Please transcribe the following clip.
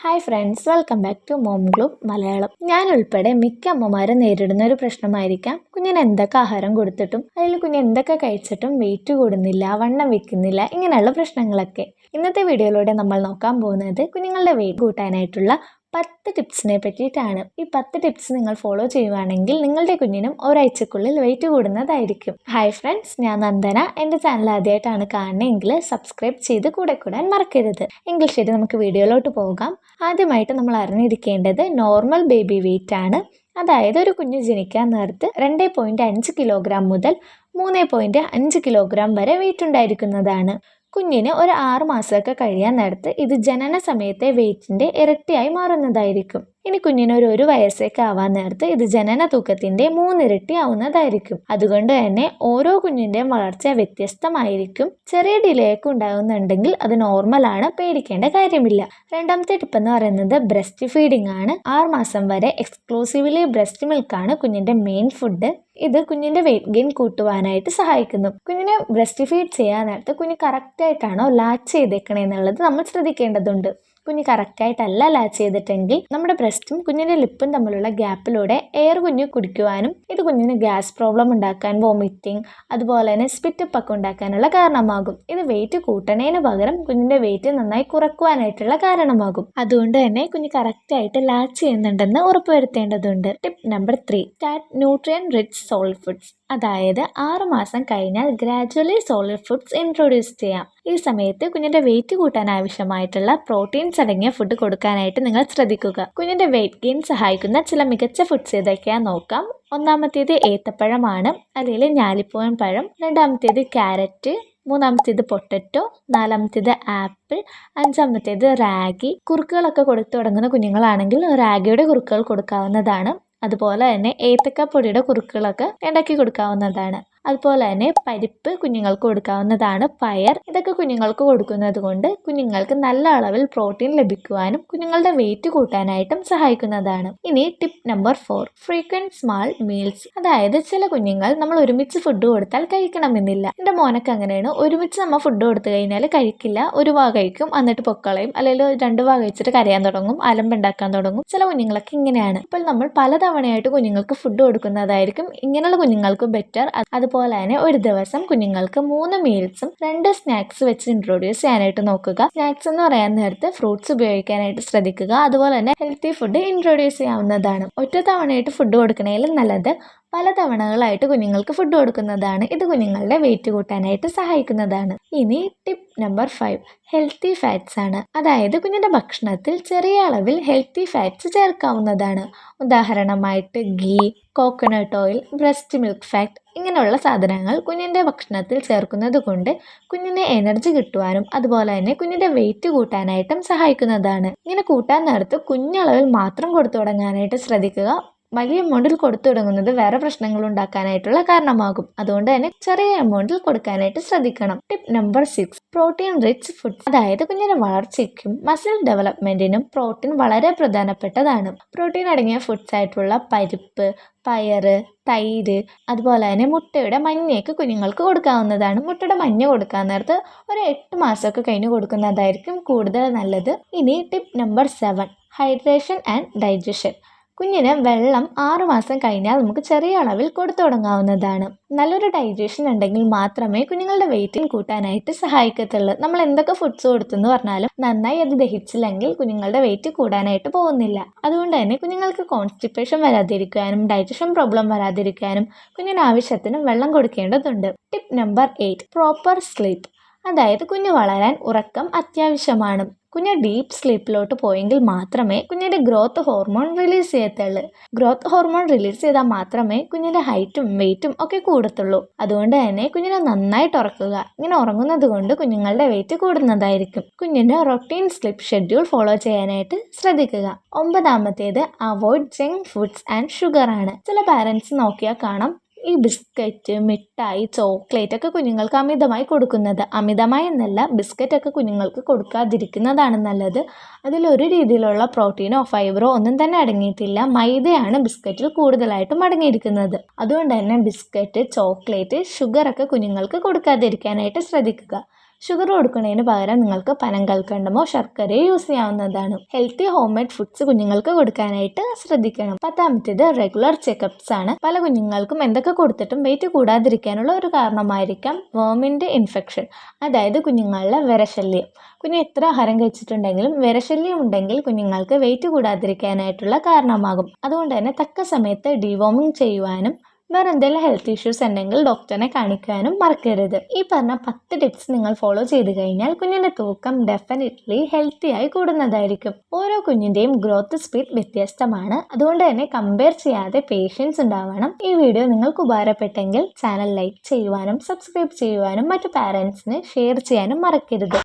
Hi friends, welcome back to Mom Globe Malayalam. ഞാൻ ഉൾപ്പെടെ മിക്ക അമ്മമാരും നേരിടുന്ന ഒരു പ്രശ്നമായിരിക്കാം കുഞ്ഞിന് എന്തൊക്കെ ആഹാരം കൊടുത്തിട്ടും അല്ലെങ്കിൽ കുഞ്ഞ് എന്തൊക്കെ കഴിച്ചിട്ടും വെയിറ്റ് കൂടുന്നില്ല, വണ്ണം വെക്കുന്നില്ല, ഇങ്ങനെയുള്ള പ്രശ്നങ്ങളൊക്കെ. ഇന്നത്തെ വീഡിയോയിലൂടെ നമ്മൾ നോക്കാൻ പോകുന്നത് കുഞ്ഞുങ്ങളുടെ വെയിറ്റ് കൂട്ടാനായിട്ടുള്ള 10 ടിപ്സിനെ പറ്റിയിട്ടാണ്. ഈ 10 ടിപ്സ് നിങ്ങൾ ഫോളോ ചെയ്യുവാണെങ്കിൽ നിങ്ങളുടെ കുഞ്ഞിനും ഒരാഴ്ചക്കുള്ളിൽ വെയിറ്റ് കൂടുന്നതായിരിക്കും. ഹായ് ഫ്രണ്ട്സ്, ഞാൻ നന്ദന. എൻ്റെ ചാനൽ ആദ്യമായിട്ടാണ് കാണുന്നതെങ്കിൽ സബ്സ്ക്രൈബ് ചെയ്ത് കൂടെ കൂടാൻ മറക്കരുത്. എങ്കിൽ ശരി, നമുക്ക് വീഡിയോയിലോട്ട് പോകാം. ആദ്യമായിട്ട് നമ്മൾ അറിഞ്ഞിരിക്കേണ്ടത് നോർമൽ ബേബി വെയിറ്റ് ആണ്. അതായത് ഒരു കുഞ്ഞ് ജനിക്കാൻ നേരത്ത് 2.5 കിലോഗ്രാം മുതൽ 3.5 കിലോഗ്രാം വരെ വെയിറ്റ് ഉണ്ടായിരിക്കുന്നതാണ്. കുഞ്ഞിന് ഒരു 6 മാസമൊക്കെ കഴിയാൻ നേരത്ത് ഇത് ജനന സമയത്തെ വെയിറ്റിൻ്റെ ഇരട്ടിയായി മാറുന്നതായിരിക്കും. ഇനി കുഞ്ഞിന് ഒരു വയസ്സൊക്കെ ആവാൻ നേരത്ത് ഇത് ജനന തൂക്കത്തിൻ്റെ 3 ഇരട്ടി ആവുന്നതായിരിക്കും. അതുകൊണ്ട് തന്നെ ഓരോ കുഞ്ഞിൻ്റെയും വളർച്ച വ്യത്യസ്തമായിരിക്കും. ചെറിയ ഡിലേ ഒക്കെ ഉണ്ടാകുന്നുണ്ടെങ്കിൽ അത് നോർമലാണ്, പേടിക്കേണ്ട കാര്യമില്ല. രണ്ടാമത്തെ ടിപ്പ് എന്ന് പറയുന്നത് ബ്രസ്റ്റ് ഫീഡിംഗ് ആണ്. 6 മാസം വരെ എക്സ്ക്ലൂസീവ്ലി ബ്രസ്റ്റ് മിൽക്കാണ് കുഞ്ഞിൻ്റെ മെയിൻ ഫുഡ്. ഇത് കുഞ്ഞിൻ്റെ വെയിറ്റ് ഗെയിൻ കൂട്ടുവാനായിട്ട് സഹായിക്കുന്നു. കുഞ്ഞിനെ ബ്രസ്റ്റ് ഫീഡ് ചെയ്യാൻ നേരത്ത് കുഞ്ഞ് കറക്റ്റായിട്ടാണോ ലാച്ച് ചെയ്തേക്കണേ എന്നുള്ളത് നമ്മൾ ശ്രദ്ധിക്കേണ്ടതുണ്ട്. കുഞ്ഞ് കറക്റ്റായിട്ടല്ല ലാച്ച് ചെയ്തിട്ടെങ്കിൽ നമ്മുടെ ബ്രസ്റ്റും കുഞ്ഞിൻ്റെ ലിപ്പും തമ്മിലുള്ള ഗ്യാപ്പിലൂടെ എയർ കുഞ്ഞ് കുടിക്കുവാനും ഇത് കുഞ്ഞിന് ഗ്യാസ് പ്രോബ്ലം ഉണ്ടാക്കാൻ, വോമിറ്റിംഗ്, അതുപോലെ തന്നെ സ്പിറ്റപ്പ് ഒക്കെ ഉണ്ടാക്കാനുള്ള കാരണമാകും. ഇത് വെയിറ്റ് കൂട്ടണേന് പകരം കുഞ്ഞിൻ്റെ വെയിറ്റ് നന്നായി കുറക്കുവാനായിട്ടുള്ള കാരണമാകും. അതുകൊണ്ട് തന്നെ കുഞ്ഞ് കറക്റ്റായിട്ട് ലാച്ച് ചെയ്യുന്നുണ്ടെന്ന് ഉറപ്പുവരുത്തേണ്ടതുണ്ട്. Tip number 3, start nutrient rich solid foods. അതായത് 6 മാസം കഴിഞ്ഞാൽ ഗ്രാജുവലി സോളിഡ് ഫുഡ്സ് ഇൻട്രൊഡ്യൂസ് ചെയ്യാം. ഈ സമയത്ത് കുഞ്ഞിൻ്റെ വെയിറ്റ് കൂട്ടാൻ ആവശ്യമായിട്ടുള്ള പ്രോട്ടീൻസ് അടങ്ങിയ ഫുഡ് കൊടുക്കാനായിട്ട് നിങ്ങൾ ശ്രദ്ധിക്കുക. കുഞ്ഞിൻ്റെ വെയിറ്റ് ഗെയിൻ സഹായിക്കുന്ന ചില മികച്ച ഫുഡ്സ് ഏതൊക്കെയാണെന്ന് നോക്കാം. ഒന്നാമത്തേത് ഏത്തപ്പഴമാണ്, അല്ലെങ്കിൽ ഞാലിപ്പൂവൻ പഴം. രണ്ടാമത്തേത് ക്യാരറ്റ്. മൂന്നാമത്തേത് പൊട്ടറ്റോ. നാലാമത്തേത് ആപ്പിൾ. അഞ്ചാമത്തേത് റാഗി. കുറുക്കുകളൊക്കെ കൊടുത്തു തുടങ്ങുന്ന കുഞ്ഞുങ്ങളാണെങ്കിൽ റാഗിയുടെ കുറുക്കുകൾ കൊടുക്കാവുന്നതാണ്. അതുപോലെ തന്നെ ഏത്തക്കപ്പൊടിയുടെ കുറുക്കുകളൊക്കെ ഉണ്ടാക്കി കൊടുക്കാവുന്നതാണ്. അതുപോലെ തന്നെ പരിപ്പ് കുഞ്ഞുങ്ങൾക്ക് കൊടുക്കാവുന്നതാണ്. പയർ. ഇതൊക്കെ കുഞ്ഞുങ്ങൾക്ക് കൊടുക്കുന്നത് കൊണ്ട് കുഞ്ഞുങ്ങൾക്ക് നല്ല അളവിൽ പ്രോട്ടീൻ ലഭിക്കുവാനും കുഞ്ഞുങ്ങളുടെ വെയിറ്റ് കൂട്ടാനായിട്ടും സഹായിക്കുന്നതാണ്. ഇനി tip number 4, frequent small meals. അതായത് ചില കുഞ്ഞുങ്ങൾ നമ്മൾ ഒരുമിച്ച് ഫുഡ് കൊടുത്താൽ കഴിക്കണമെന്നില്ല. എൻ്റെ മോനൊക്കെ അങ്ങനെയാണ്. ഒരുമിച്ച് നമ്മൾ ഫുഡ് കൊടുത്തു കഴിഞ്ഞാൽ കഴിക്കില്ല. ഒരു വാ കഴിക്കും, എന്നിട്ട് പൊക്കളയും, അല്ലെങ്കിൽ 2 വാ കഴിച്ചിട്ട് കരയാൻ തുടങ്ങും, അലമ്പുണ്ടാക്കാൻ തുടങ്ങും. ചില കുഞ്ഞുങ്ങളൊക്കെ ഇങ്ങനെയാണ്. അപ്പോൾ നമ്മൾ പലതവണയായിട്ട് കുഞ്ഞുങ്ങൾക്ക് ഫുഡ് കൊടുക്കുന്നതായിരിക്കും ഇങ്ങനെയുള്ള കുഞ്ഞുങ്ങൾക്ക് ബെറ്റർ. അതുപോലെ തന്നെ ഒരു ദിവസം കുഞ്ഞുങ്ങൾക്ക് 3 മീൽസും 2 സ്നാക്സ് വെച്ച് ഇൻട്രൊഡ്യൂസ് ചെയ്യാനായിട്ട് നോക്കുക. സ്നാക്സ് എന്ന് പറയാൻ നേരത്ത് ഫ്രൂട്ട്സ് ഉപയോഗിക്കാനായിട്ട് ശ്രദ്ധിക്കുക. അതുപോലെ തന്നെ ഹെൽത്തി ഫുഡ് ഇൻട്രൊഡ്യൂസ് ചെയ്യാവുന്നതാണ്. ഒറ്റ തവണയായിട്ട് ഫുഡ് കൊടുക്കണേലും നല്ലത് പല തവണകളായിട്ട് കുഞ്ഞുങ്ങൾക്ക് ഫുഡ് കൊടുക്കുന്നതാണ്. ഇത് കുഞ്ഞുങ്ങളുടെ വെയിറ്റ് കൂട്ടാനായിട്ട് സഹായിക്കുന്നതാണ്. ഇനി ടിപ്പ് നമ്പർ 5, ഹെൽത്തി ഫാറ്റ്സ് ആണ്. അതായത് കുഞ്ഞിൻ്റെ ഭക്ഷണത്തിൽ ചെറിയ അളവിൽ ഹെൽത്തി ഫാറ്റ്സ് ചേർക്കാവുന്നതാണ്. ഉദാഹരണമായിട്ട് ghee, coconut oil, breast milk fat, ഇങ്ങനെയുള്ള സാധനങ്ങൾ കുഞ്ഞിൻ്റെ ഭക്ഷണത്തിൽ ചേർക്കുന്നത് കൊണ്ട് കുഞ്ഞിന് എനർജി കിട്ടുവാനും അതുപോലെ തന്നെ കുഞ്ഞിൻ്റെ വെയിറ്റ് കൂട്ടാനായിട്ടും സഹായിക്കുന്നതാണ്. ഇങ്ങനെ കൂട്ടാൻ നേരത്ത് കുഞ്ഞളവിൽ മാത്രം കൊടുത്തു തുടങ്ങാനായിട്ട് ശ്രദ്ധിക്കുക. വലിയ എമൗണ്ടിൽ കൊടുത്തു തുടങ്ങുന്നത് വേറെ പ്രശ്നങ്ങൾ ഉണ്ടാക്കാനായിട്ടുള്ള കാരണമാകും. അതുകൊണ്ട് തന്നെ ചെറിയ എമൗണ്ടിൽ കൊടുക്കാനായിട്ട് ശ്രദ്ധിക്കണം. Tip number 6, protein rich foods. അതായത് കുഞ്ഞിൻ്റെ വളർച്ചയ്ക്കും മസിൽ ഡെവലപ്മെൻറ്റിനും പ്രോട്ടീൻ വളരെ പ്രധാനപ്പെട്ടതാണ്. പ്രോട്ടീൻ അടങ്ങിയ ഫുഡ്സ് ആയിട്ടുള്ള പരിപ്പ്, പയറ്, തൈര്, അതുപോലെ തന്നെ മുട്ടയുടെ മഞ്ഞയൊക്കെ കുഞ്ഞുങ്ങൾക്ക് കൊടുക്കാവുന്നതാണ്. മുട്ടയുടെ മഞ്ഞ കൊടുക്കാൻ നേരത്ത് ഒരു 8 മാസമൊക്കെ കഴിഞ്ഞ് കൊടുക്കുന്നതായിരിക്കും കൂടുതൽ നല്ലത്. ഇനി tip number 7, hydration and digestion. കുഞ്ഞിന് വെള്ളം 6 മാസം കഴിഞ്ഞാൽ നമുക്ക് ചെറിയ അളവിൽ കൊടുത്തു തുടങ്ങാവുന്നതാണ്. നല്ലൊരു ഡൈജഷൻ ഉണ്ടെങ്കിൽ മാത്രമേ കുഞ്ഞുങ്ങളുടെ വെയിറ്റിൽ കൂട്ടാനായിട്ട് സഹായിക്കത്തുള്ളൂ. നമ്മൾ എന്തൊക്കെ ഫുഡ്സ് കൊടുത്തെന്ന് പറഞ്ഞാലും നന്നായി അത് ദഹിച്ചില്ലെങ്കിൽ കുഞ്ഞുങ്ങളുടെ വെയിറ്റ് കൂടാനായിട്ട് പോകുന്നില്ല. അതുകൊണ്ട് തന്നെ കുഞ്ഞുങ്ങൾക്ക് കോൺസ്റ്റിപ്പേഷൻ വരാതിരിക്കാനും ഡൈജഷൻ പ്രോബ്ലം വരാതിരിക്കാനും കുഞ്ഞിന് ആവശ്യത്തിന് വെള്ളം കൊടുക്കേണ്ടതുണ്ട്. Tip number 8, proper sleep. അതായത് കുഞ്ഞ് വളരാൻ ഉറക്കം അത്യാവശ്യമാണ്. കുഞ്ഞ് ഡീപ്പ് സ്ലീപ്പിലോട്ട് പോയെങ്കിൽ മാത്രമേ കുഞ്ഞിൻ്റെ ഗ്രോത്ത് ഹോർമോൺ റിലീസ് ചെയ്യത്തുള്ളൂ. ഗ്രോത്ത് ഹോർമോൺ റിലീസ് ചെയ്താൽ മാത്രമേ കുഞ്ഞിൻ്റെ ഹൈറ്റും വെയിറ്റും ഒക്കെ കൂടത്തുള്ളൂ. അതുകൊണ്ട് തന്നെ കുഞ്ഞിനെ നന്നായിട്ട് ഉറക്കുക. ഇങ്ങനെ ഉറങ്ങുന്നത് കൊണ്ട് കുഞ്ഞുങ്ങളുടെ വെയിറ്റ് കൂടുന്നതായിരിക്കും. കുഞ്ഞിൻ്റെ റൊട്ടീൻ സ്ലീപ്പ് ഷെഡ്യൂൾ ഫോളോ ചെയ്യാനായിട്ട് ശ്രദ്ധിക്കുക. 9ാമത്തേത് avoid junk foods and sugar ആണ്. ചില പാരൻസ് നോക്കിയാൽ കാണാം ഈ ബിസ്ക്കറ്റ്, മിഠായി, ചോക്ലേറ്റ് ഒക്കെ കുഞ്ഞുങ്ങൾക്ക് അമിതമായി കൊടുക്കുന്നത്. അമിതമായി എന്നല്ല, ബിസ്ക്കറ്റൊക്കെ കുഞ്ഞുങ്ങൾക്ക് കൊടുക്കാതിരിക്കുന്നതാണ് നല്ലത്. അതിലൊരു രീതിയിലുള്ള പ്രോട്ടീനോ ഫൈബറോ ഒന്നും തന്നെ അടങ്ങിയിട്ടില്ല. മൈദയാണ് ബിസ്ക്കറ്റിൽ കൂടുതലായിട്ടും അടങ്ങിയിരിക്കുന്നത്. അതുകൊണ്ട് തന്നെ ബിസ്ക്കറ്റ്, ചോക്ലേറ്റ്, ഷുഗറൊക്കെ കുഞ്ഞുങ്ങൾക്ക് കൊടുക്കാതിരിക്കാനായിട്ട് ശ്രദ്ധിക്കുക. ഷുഗർ കൊടുക്കുന്നതിന് പകരം നിങ്ങൾക്ക് പനങ്കൽക്കണ്ടമോ ശർക്കരയോ യൂസ് ചെയ്യാവുന്നതാണ്. ഹെൽത്തി ഹോം മെയ്ഡ് ഫുഡ്സ് കുഞ്ഞുങ്ങൾക്ക് കൊടുക്കാനായിട്ട് ശ്രദ്ധിക്കണം. 10ാമത്തേത് റെഗുലർ ചെക്കപ്സ് ആണ്. പല കുഞ്ഞുങ്ങൾക്കും എന്തൊക്കെ കൊടുത്തിട്ടും വെയിറ്റ് കൂടാതിരിക്കാനുള്ള ഒരു കാരണമായിരിക്കാം വേമിൻ്റെ ഇൻഫെക്ഷൻ, അതായത് കുഞ്ഞുങ്ങളിലെ വിരശല്യം. കുഞ്ഞ് എത്ര ആഹാരം കഴിച്ചിട്ടുണ്ടെങ്കിലും വിരശല്യം ഉണ്ടെങ്കിൽ കുഞ്ഞുങ്ങൾക്ക് വെയിറ്റ് കൂടാതിരിക്കാനായിട്ടുള്ള കാരണമാകും. അതുകൊണ്ട് തന്നെ തക്ക സമയത്ത് ഡിവോമിങ് ചെയ്യുവാനും വേറെ എന്തെങ്കിലും ഹെൽത്ത് ഇഷ്യൂസ് ഉണ്ടെങ്കിൽ ഡോക്ടറിനെ കാണിക്കാനും മറക്കരുത്. ഈ പറഞ്ഞ 10 ടിപ്സ് നിങ്ങൾ ഫോളോ ചെയ്ത് കഴിഞ്ഞാൽ കുഞ്ഞിൻ്റെ തൂക്കം ഡെഫിനറ്റ്ലി ഹെൽത്തി ആയി കൂടുന്നതായിരിക്കും. ഓരോ കുഞ്ഞിൻ്റെയും ഗ്രോത്ത് സ്പീഡ് വ്യത്യസ്തമാണ്. അതുകൊണ്ട് തന്നെ കമ്പയർ ചെയ്യാതെ പേഷ്യൻസ് ഉണ്ടാവണം. ഈ വീഡിയോ നിങ്ങൾക്ക് ഉപകാരപ്പെട്ടെങ്കിൽ ചാനൽ ലൈക്ക് ചെയ്യുവാനും സബ്സ്ക്രൈബ് ചെയ്യുവാനും മറ്റു പാരൻസിന് ഷെയർ ചെയ്യാനും മറക്കരുത്.